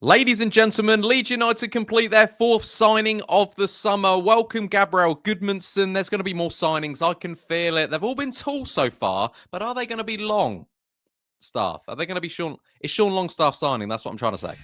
Ladies and gentlemen, Leeds United complete their fourth signing of the summer. Welcome, Gabriel Gudmundsson. There's going to be more signings. I can feel it. They've all been tall so far, but are they going to be long staff? Are they going to be Sean? Is Sean Longstaff signing? That's what I'm trying to say.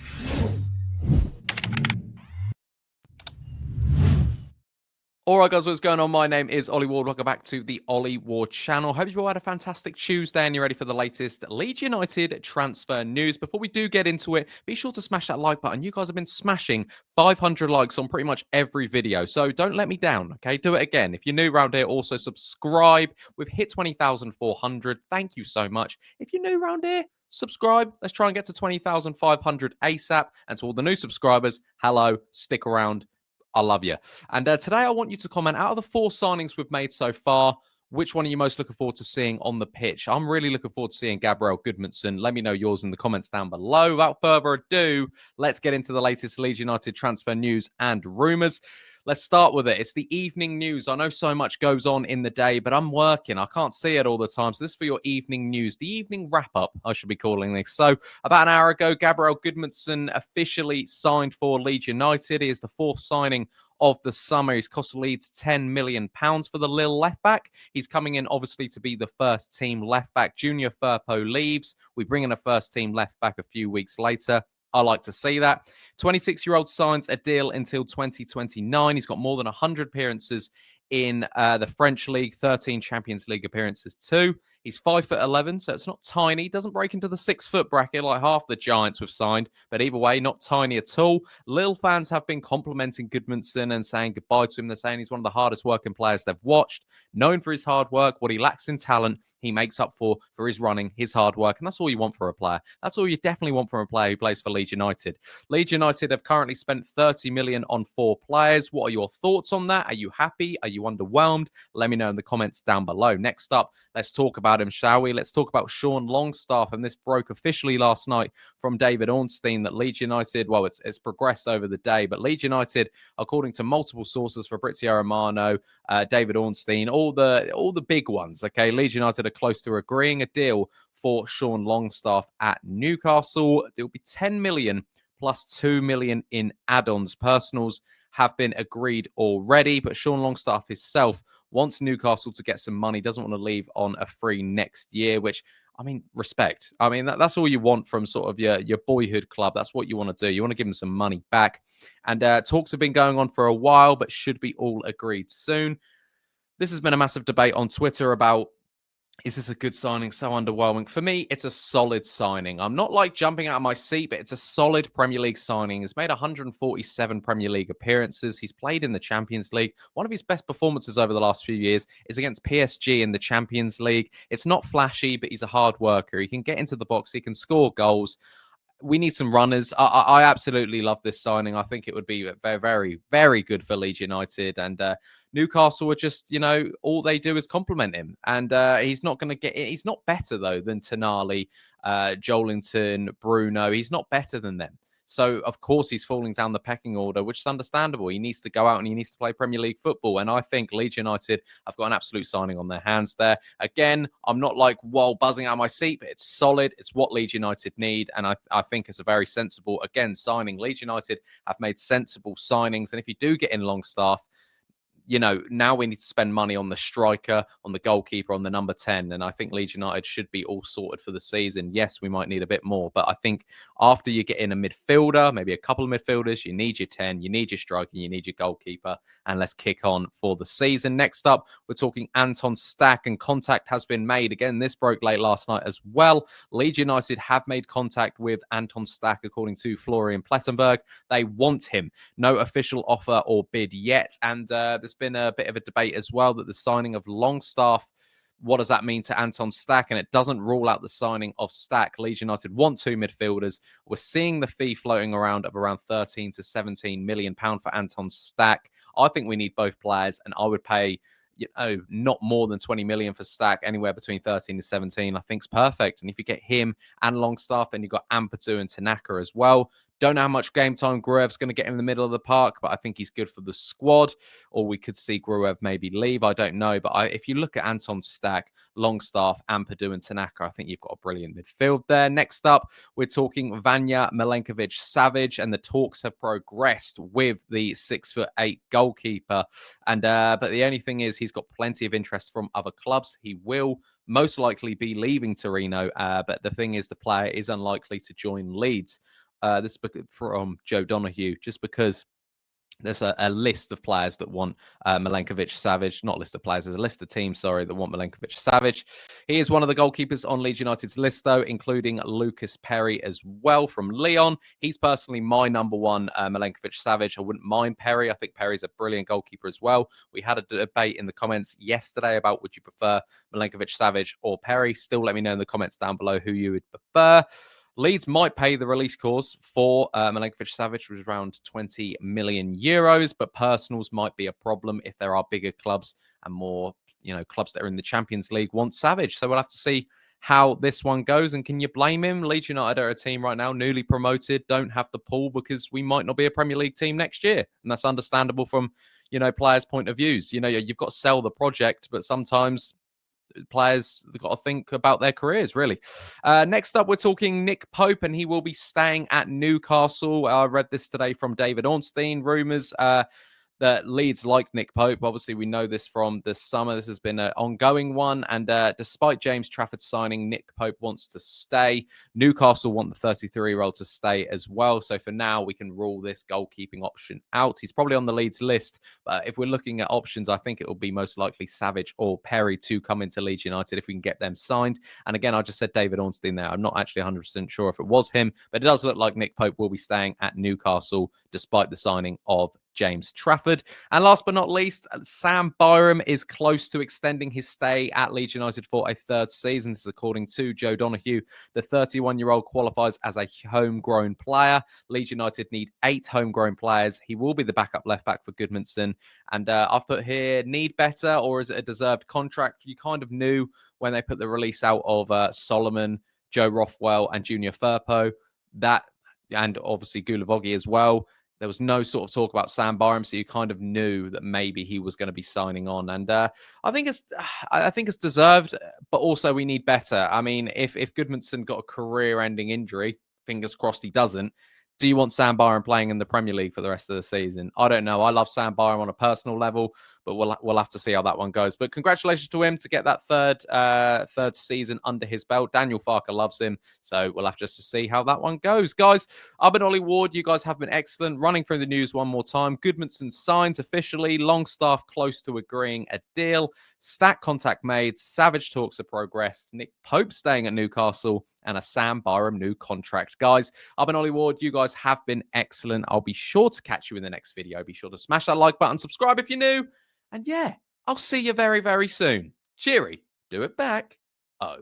All right, guys, what's going on? My name is Ollie Ward. Welcome back to the Ollie Ward channel. Hope you've all had a fantastic Tuesday and you're ready for the latest Leeds United transfer news. Before we do get into it, be sure to smash that like button. You guys have been smashing 500 likes on pretty much every video, so don't let me down, okay? Do it again. If you're new around here, also subscribe. We've hit 20,400. Thank you so much. If you're new around here, subscribe. Let's try and get to 20,500 ASAP. And to all the new subscribers, hello, stick around. I love you. And today I want you to comment, out of the four signings we've made so far, which one are you most looking forward to seeing on the pitch? I'm really looking forward to seeing Gabriel Gudmundsson. Let me know yours in the comments down below. Without further ado, let's get into the latest Leeds United transfer news and rumours. Let's start with it. It's the evening news. I know so much goes on in the day, but I'm working. I can't see it all the time. So this is for your evening news, the evening wrap-up, I should be calling this. So about an hour ago, Gabriel Gudmundsson officially signed for Leeds United. He is the fourth signing of the summer. He's cost Leeds £10 million for the Lille left-back. He's coming in, obviously, to be the first-team left-back. Junior Firpo leaves. We bring in a first-team left-back a few weeks later. I like to see that. 26-year-old signs a deal until 2029. He's got more than 100 appearances in the French League, 13 Champions League appearances too. He's 5'11", so it's not tiny. He doesn't break into the 6-foot bracket like half the giants we've signed, but either way, not tiny at all. Lille fans have been complimenting Gudmundsson and saying goodbye to him. They're saying he's one of the hardest working players they've watched. Known for his hard work, what he lacks in talent, he makes up for his running, his hard work, and that's all you want for a player. That's all you definitely want from a player who plays for Leeds United. Leeds United have currently spent $30 million on 4 players. What are your thoughts on that? Are you happy? Are you underwhelmed? Let me know in the comments down below. Next up, let's talk about him, shall we? Let's talk about Sean Longstaff, and this broke officially last night from David Ornstein that Leeds United, well, it's progressed over the day, but Leeds United, according to multiple sources, Fabrizio Romano, David Ornstein, all the big ones, okay? Leeds United are close to agreeing a deal for Sean Longstaff at Newcastle. It'll be 10 million plus 2 million in add-ons. Personals have been agreed already, but Sean Longstaff himself wants Newcastle to get some money, doesn't want to leave on a free next year, which, I mean, respect. I mean, that's all you want from sort of your boyhood club. That's what you want to do. You want to give them some money back. And talks have been going on for a while, but should be all agreed soon. This has been a massive debate on Twitter about, is this a good signing? So underwhelming. For me, it's a solid signing. I'm not like jumping out of my seat, but it's a solid Premier League signing. He's made 147 Premier League appearances. He's played in the Champions League. One of his best performances over the last few years is against PSG in the Champions League. It's not flashy, but he's a hard worker. He can get into the box. He can score goals. We need some runners. I absolutely love this signing. I think it would be very, very, very good for Leeds United. And Newcastle are just, all they do is compliment him. And he's not going to get it. He's not better, though, than Tonali, Joelinton, Bruno. He's not better than them. So, of course, he's falling down the pecking order, which is understandable. He needs to go out and he needs to play Premier League football. And I think Leeds United have got an absolute signing on their hands there. Again, I'm not like, buzzing out of my seat, but it's solid. It's what Leeds United need. And I think it's a very sensible, again, signing. Leeds United have made sensible signings. And if you do get in Longstaff, now we need to spend money on the striker, on the goalkeeper, on the number 10. And I think Leeds United should be all sorted for the season. Yes, we might need a bit more. But I think after you get in a midfielder, maybe a couple of midfielders, you need your 10, you need your striker, you need your goalkeeper. And let's kick on for the season. Next up, we're talking Anton Stach, and contact has been made. Again, this broke late last night as well. Leeds United have made contact with Anton Stach, according to Florian Plettenberg. They want him. No official offer or bid yet. And there's been a bit of a debate as well that the signing of Longstaff, what does that mean to Anton Stach? And it doesn't rule out the signing of Stach. Leeds United want 2 midfielders. We're seeing the fee floating around of around 13 to 17 million pound for Anton Stach. I think we need both players, and I would pay not more than 20 million for Stach. Anywhere between 13 to 17 I think is perfect. And if you get him and Longstaff, then you've got Ampadu and Tanaka as well. Don't know how much game time Gruev's going to get in the middle of the park, but I think he's good for the squad. Or we could see Gruev maybe leave. I don't know. But if you look at Anton Stach, Longstaff, Ampadu, and Tanaka, I think you've got a brilliant midfield there. Next up, we're talking Vanja Milinkovic Savic, and the talks have progressed with the 6'8" goalkeeper. And but the only thing is, he's got plenty of interest from other clubs. He will most likely be leaving Torino, but the thing is, the player is unlikely to join Leeds. This is from Joe Donahue, just because there's a list of players that want Milinkovic Savic. Not a list of players, there's a list of teams, sorry, that want Milinkovic Savic. He is one of the goalkeepers on Leeds United's list, though, including Lucas Perri as well from Lyon. He's personally my number one, Milinkovic Savic. I wouldn't mind Perri. I think Perry's a brilliant goalkeeper as well. We had a debate in the comments yesterday about would you prefer Milinkovic Savic or Perri. Still let me know in the comments down below who you would prefer. Leeds might pay the release clause for Milinkovic Savic, which was around 20 million euros, but personals might be a problem if there are bigger clubs and more, clubs that are in the Champions League want Savic. So we'll have to see how this one goes. And can you blame him? Leeds United are a team right now, newly promoted, don't have the pull because we might not be a Premier League team next year. And that's understandable from, players' point of views. You've got to sell the project, but sometimes players have got to think about their careers, really. Next up, we're talking Nick Pope, and he will be staying at Newcastle. I read this today from David Ornstein. Rumours that Leeds like Nick Pope. Obviously, we know this from the summer. This has been an ongoing one. And despite James Trafford signing, Nick Pope wants to stay. Newcastle want the 33-year-old to stay as well. So for now, we can rule this goalkeeping option out. He's probably on the Leeds list. But if we're looking at options, I think it will be most likely Savic or Perri to come into Leeds United if we can get them signed. And again, I just said David Ornstein there. I'm not actually 100% sure if it was him, but it does look like Nick Pope will be staying at Newcastle despite the signing of James Trafford. And last but not least, Sam Byram is close to extending his stay at Leeds United for a third season. This is according to Joe Donahue. The 31-year-old qualifies as a homegrown player. Leeds United need 8 homegrown players. He will be the backup left-back for Gudmundsson. And I've put here, need better, or is it a deserved contract? You kind of knew when they put the release out of Solomon, Joe Rothwell, and Junior Firpo, that, and obviously Gulavogi as well, there was no sort of talk about Sam Byram, so you kind of knew that maybe he was going to be signing on. And I think it's deserved, but also we need better. I mean, if Gudmundsson got a career-ending injury, fingers crossed he doesn't, do you want Sam Byram playing in the Premier League for the rest of the season? I don't know. I love Sam Byram on a personal level, but we'll have to see how that one goes. But congratulations to him to get that third season under his belt. Daniel Farke loves him, so we'll have just to see how that one goes. Guys, I've been Ollie Ward. You guys have been excellent. Running through the news one more time. Gudmundsson signs officially. Longstaff close to agreeing a deal. Stach contact made. Savic talks have progressed. Nick Pope staying at Newcastle. And a Sam Byram new contract. Guys, I've been Ollie Ward. You guys have been excellent. I'll be sure to catch you in the next video. Be sure to smash that like button, subscribe if you're new. And yeah, I'll see you very, very soon. Cheery. Do it back. Oh.